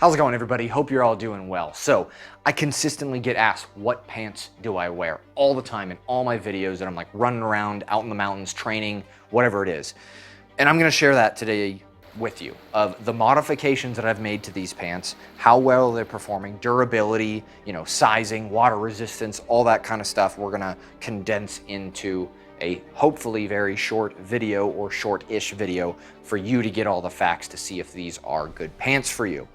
How's it going, everybody? Hope you're all doing well. So I consistently get asked, what pants do I wear all the time in all my videos that I'm like running around out in the mountains, training, whatever it is. And I'm gonna share that today with you of the modifications that I've made to these pants, how well they're performing, durability, sizing, water resistance, all that kind of stuff. We're gonna condense into a hopefully very short video or short-ish video for you to get all the facts to see if these are good pants for you.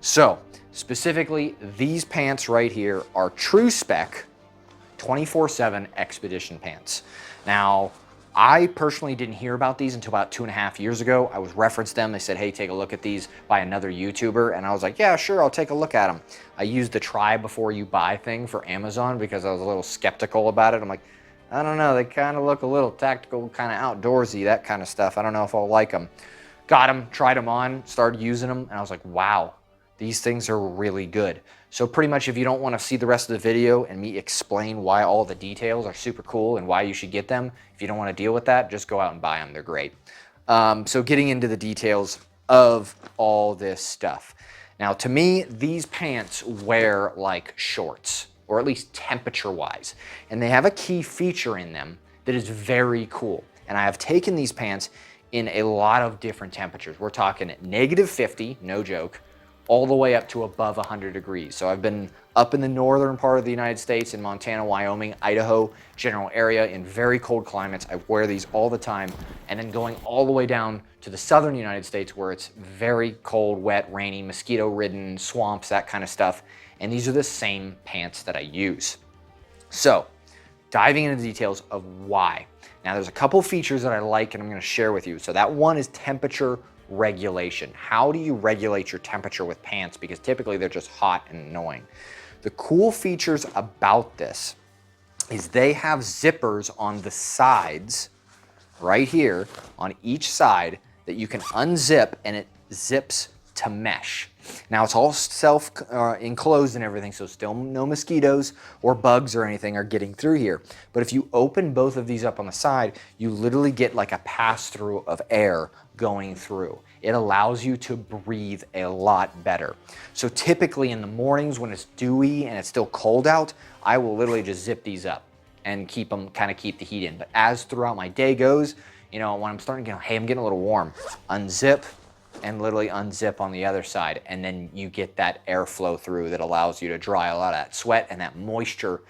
So specifically, these pants right here are Tru-spec 24/7 xpedition pants. Now, I personally didn't hear about these until about 2.5 years ago. I was referenced them. They said, hey, take a look at these by another YouTuber. And I was like, yeah, sure, I'll take a look at them. I used the try before you buy thing for Amazon because I was a little skeptical about it. I'm like, I don't know, they kind of look a little tactical, kind of outdoorsy, that kind of stuff. I don't know if I'll like them. Got them, tried them on, started using them, and I was like, wow, these things are really good. So pretty much if you don't want to see the rest of the video and me explain why all the details are super cool and why you should get them, if you don't want to deal with that, just go out and buy them. They're great. So getting into the details of all this stuff. Now, to me, these pants wear like shorts, or at least temperature-wise. And they have a key feature in them that is very cool. And I have taken these pants in a lot of different temperatures. We're talking -50, no joke, all the way up to above 100 degrees. So I've been up in the northern part of the United States, in Montana, Wyoming, Idaho, general area, in very cold climates. I wear these all the time. And then going all the way down to the southern United States where it's very cold, wet, rainy, mosquito-ridden, swamps, that kind of stuff. And these are the same pants that I use. So diving into the details of why. Now there's a couple features that I like and I'm gonna share with you. So that one is temperature regulation. How do you regulate your temperature with pants? Because typically they're just hot and annoying. The cool features about this is they have zippers on the sides, right here, on each side, that you can unzip and it zips to mesh. Now it's all self-enclosed and everything, so still no mosquitoes or bugs or anything are getting through here. But if you open both of these up on the side, you literally get like a pass-through of air going through. It allows you to breathe a lot better. So typically in the mornings when it's dewy and it's still cold out, I will literally just zip these up and keep them, kind of keep the heat in. But as throughout my day goes, when I'm starting to get, hey, I'm getting a little warm, unzip, and literally unzip on the other side, and then you get that airflow through that allows you to dry a lot of that sweat and that moisture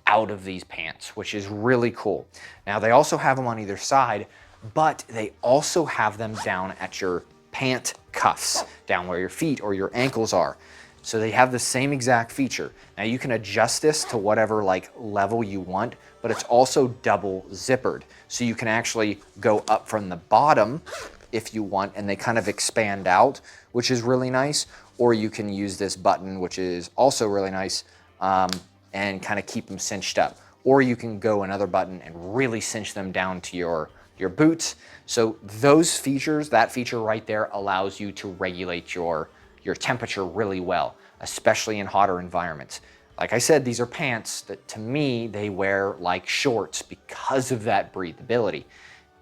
out of these pants, which is really cool. Now they also have them on either side, but they also have them down at your pant cuffs, down where your feet or your ankles are. So they have the same exact feature. Now you can adjust this to whatever level you want, but it's also double zippered. So you can actually go up from the bottom if you want, and they kind of expand out, which is really nice. Or you can use this button, which is also really nice, and kind of keep them cinched up. Or you can go another button and really cinch them down to your boots. So those features, that feature right there allows you to regulate your temperature really well, especially in hotter environments. Like I said, these are pants that to me, they wear like shorts because of that breathability.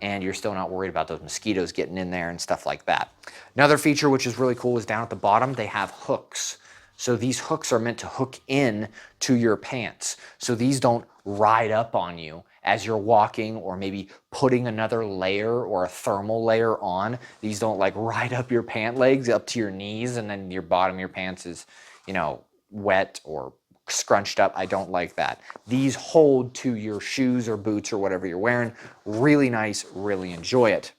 And you're still not worried about those mosquitoes getting in there and stuff like that. Another feature which is really cool is down at the bottom, they have hooks. So these hooks are meant to hook in to your pants. So these don't ride up on you as you're walking or maybe putting another layer or a thermal layer on. These don't like ride up your pant legs up to your knees and then your bottom of your pants is, wet or scrunched up. I don't like that. These hold to your shoes or boots or whatever you're wearing. Really nice, really enjoy it.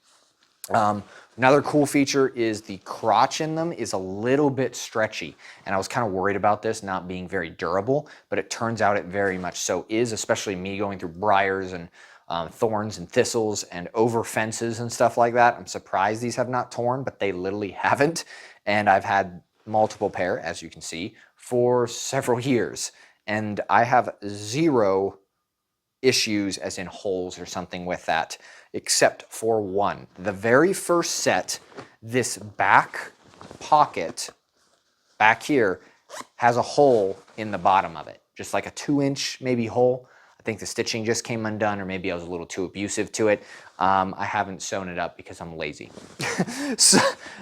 Another cool feature is the crotch in them is a little bit stretchy. And I was kind of worried about this not being very durable, but it turns out it very much so is, especially me going through briars and thorns and thistles and over fences and stuff like that. I'm surprised these have not torn, but they literally haven't. And I've had multiple pair, as you can see, for several years. And I have zero issues as in holes or something with that, except for one. The very first set, this back pocket back here has a hole in the bottom of it, just like a 2-inch maybe hole. I think the stitching just came undone, or maybe I was a little too abusive to it. I haven't sewn it up because I'm lazy.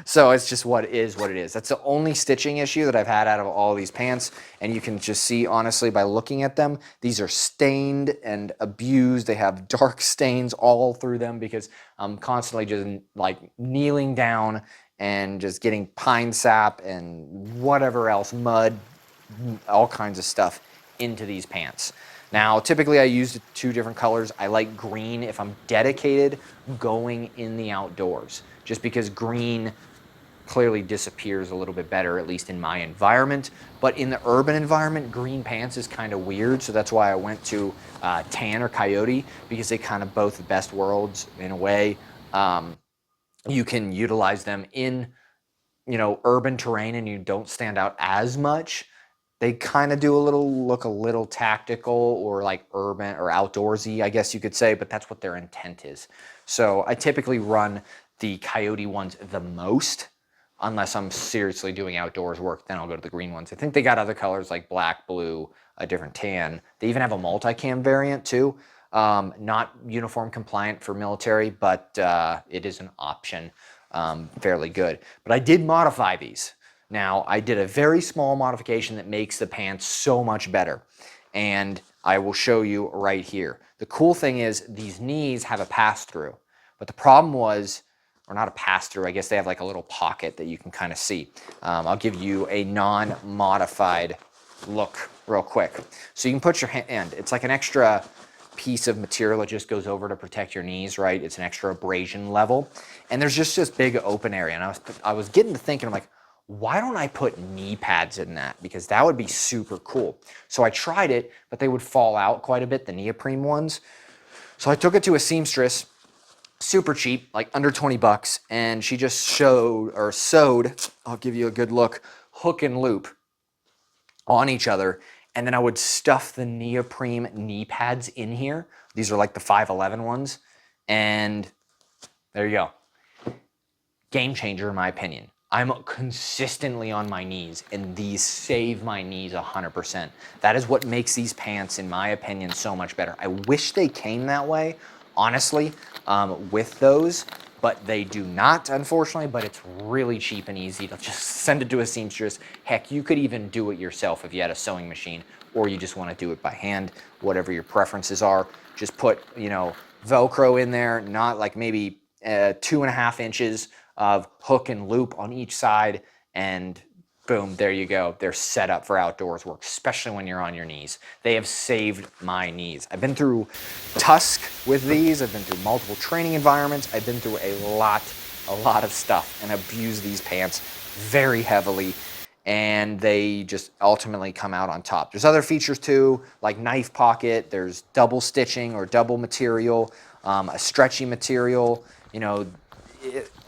so it's just what it is. That's the only stitching issue that I've had out of all these pants. And you can just see, honestly, by looking at them, these are stained and abused. They have dark stains all through them because I'm constantly just like kneeling down and just getting pine sap and whatever else, mud, all kinds of stuff into these pants. Now, typically I use 2 different colors. I like green if I'm dedicated going in the outdoors, just because green clearly disappears a little bit better, at least in my environment. But in the urban environment, green pants is kind of weird, so that's why I went to tan or coyote, because they kind of both the best worlds in a way. You can utilize them in, urban terrain and you don't stand out as much. They kind of do look a little tactical or like urban or outdoorsy, I guess you could say, but that's what their intent is. So I typically run the coyote ones the most, unless I'm seriously doing outdoors work, then I'll go to the green ones. I think they got other colors like black, blue, a different tan. They even have a multicam variant too. Not uniform compliant for military, but it is an option, fairly good. But I did modify these. Now, I did a very small modification that makes the pants so much better, and I will show you right here. The cool thing is these knees have a pass-through, but the problem was, or not a pass-through, I guess they have like a little pocket that you can kind of see. I'll give you a non-modified look real quick. So you can put your hand, it's like an extra piece of material that just goes over to protect your knees, right? It's an extra abrasion level, and there's just this big open area, and I was getting to thinking, I'm like, why don't I put knee pads in that? Because that would be super cool. So I tried it, but they would fall out quite a bit, the neoprene ones. So I took it to a seamstress, super cheap, like under 20 bucks, and she just sewed, I'll give you a good look, hook and loop on each other, and then I would stuff the neoprene knee pads in here. These are like the 511 ones, and there you go. Game changer in my opinion. I'm consistently on my knees, and these save my knees 100%. That is what makes these pants, in my opinion, so much better. I wish they came that way, honestly, with those, but they do not, unfortunately, but it's really cheap and easy to just send it to a seamstress. Heck, you could even do it yourself if you had a sewing machine, or you just want to do it by hand, whatever your preferences are. Just put, Velcro in there, not like maybe 2.5 inches of hook and loop on each side, and boom, there you go. They're set up for outdoors work, especially when you're on your knees. They have saved my knees. I've been through Tusk with these. I've been through multiple training environments. I've been through a lot of stuff and abused these pants very heavily, and they just ultimately come out on top. There's other features too, like knife pocket. There's double stitching or double material, a stretchy material,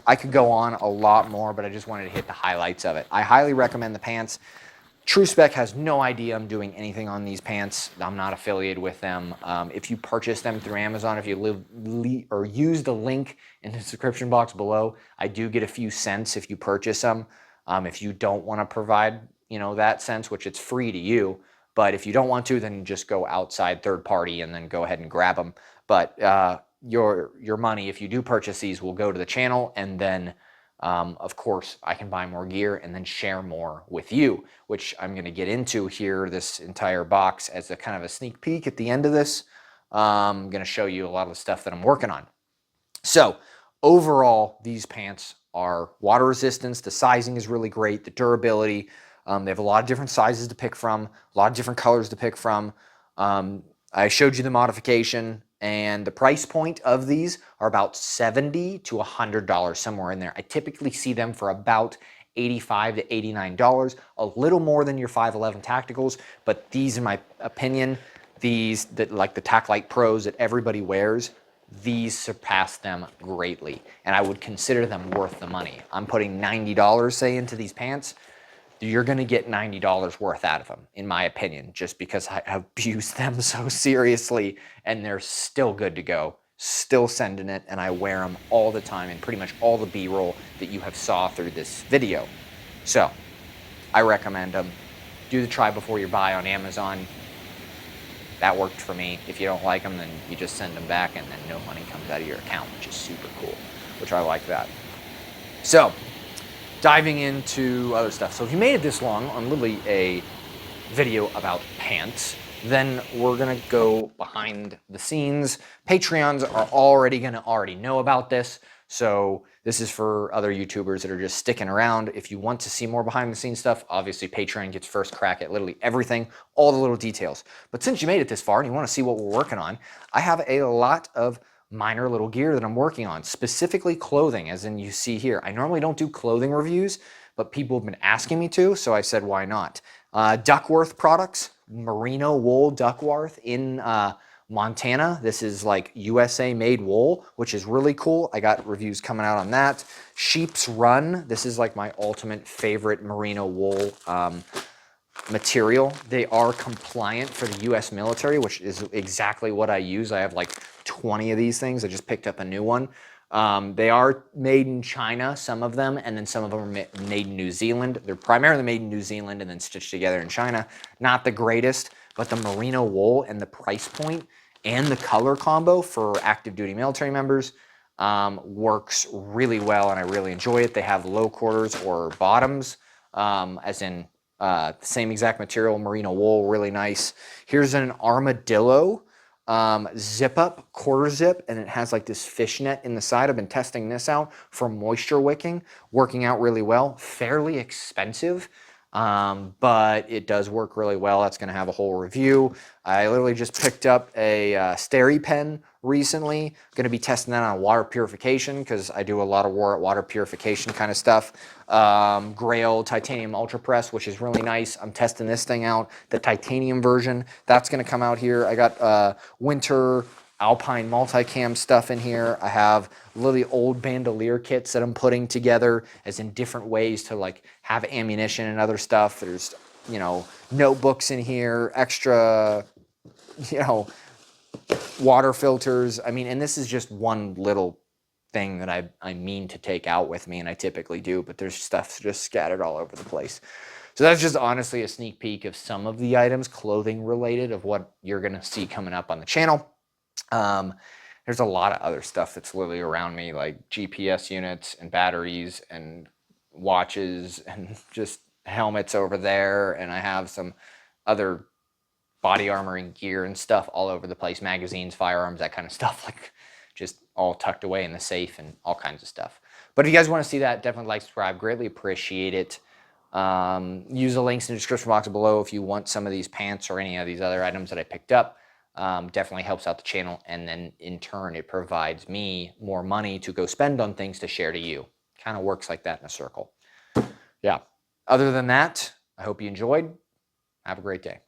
I could go on a lot more, but I just wanted to hit the highlights of it. I highly recommend the pants. Tru-spec has no idea I'm doing anything on these pants. I'm not affiliated with them. If you purchase them through Amazon, if you use the link in the description box below, I do get a few cents if you purchase them. If you don't want to provide, that cents, which it's free to you, but if you don't want to, then just go outside third party and then go ahead and grab them. But your money, if you do purchase these, will go to the channel, and then of course I can buy more gear and then share more with you, which I'm going to get into here, this entire box, as a kind of a sneak peek at the end of this. I'm going to show you a lot of the stuff that I'm working on. So overall, these pants are water resistance. The sizing is really great. The durability. They have a lot of different sizes to pick from, a lot of different colors to pick from. I showed you the modification, and the price point of these are about $70 to $100, somewhere in there. I typically see them for about $85 to $89, a little more than your 511 tacticals, but these, in my opinion, like the Tac-Lite Pros that everybody wears, these surpass them greatly, and I would consider them worth the money. I'm putting $90, say, into these pants. You're going to get $90 worth out of them, in my opinion, just because I abuse them so seriously, and they're still good to go, still sending it, and I wear them all the time in pretty much all the B-roll that you have saw through this video. So I recommend them. Do the try before you buy on Amazon. That worked for me. If you don't like them, then you just send them back and then no money comes out of your account, which is super cool, which I like that. So, diving into other stuff. So if you made it this long on literally a video about pants, then we're gonna go behind the scenes. Patreons are already gonna know about this. So this is for other YouTubers that are just sticking around. If you want to see more behind the scenes stuff, obviously Patreon gets first crack at literally everything, all the little details. But since you made it this far and you wanna see what we're working on, I have a lot of minor little gear that I'm working on, specifically clothing, as in you see here. I normally don't do clothing reviews, but people have been asking me to, so I said, why not? Duckworth products, merino wool Duckworth in Montana. This is like USA made wool, which is really cool. I got reviews coming out on that. Sheep's Run. This is like my ultimate favorite merino wool material. They are compliant for the US military, which is exactly what I use. I have like 20 of these things. I just picked up a new one. They are made in China, some of them, and then some of them are made in New Zealand. They're primarily made in New Zealand and then stitched together in China. Not the greatest, but the merino wool and the price point and the color combo for active duty military members works really well, and I really enjoy it. They have low quarters or bottoms, as in the same exact material, merino wool, really nice. Here's an armadillo zip up, quarter zip, and it has like this fishnet in the side. I've been testing this out for moisture wicking, working out really well. Fairly expensive, but it does work really well. That's gonna have a whole review. I literally just picked up a Steri pen recently. Gonna be testing that on water purification because I do a lot of water purification kind of stuff. Grail titanium ultra press, which is really nice. I'm testing this thing out, the titanium version. That's gonna come out here. I got winter Alpine multicam stuff in here. I have literally old bandolier kits that I'm putting together as in different ways to like have ammunition and other stuff. There's, you know, notebooks in here, extra, you know, water filters. I mean, and this is just one little thing that I mean to take out with me, and I typically do, but there's stuff just scattered all over the place. So that's just honestly a sneak peek of some of the items, clothing related, of what you're gonna see coming up on the channel. There's a lot of other stuff that's literally around me, like GPS units and batteries and watches and just helmets over there. And I have some other body armor and gear and stuff all over the place, magazines, firearms, that kind of stuff, like just all tucked away in the safe and all kinds of stuff. But if you guys want to see that, definitely like, subscribe, greatly appreciate it. Use the links in the description box below if you want some of these pants or any of these other items that I picked up. Definitely helps out the channel, and then in turn it provides me more money to go spend on things to share to you. Kind of works like that in a circle. Yeah. Other than that, I hope you enjoyed. Have a great day.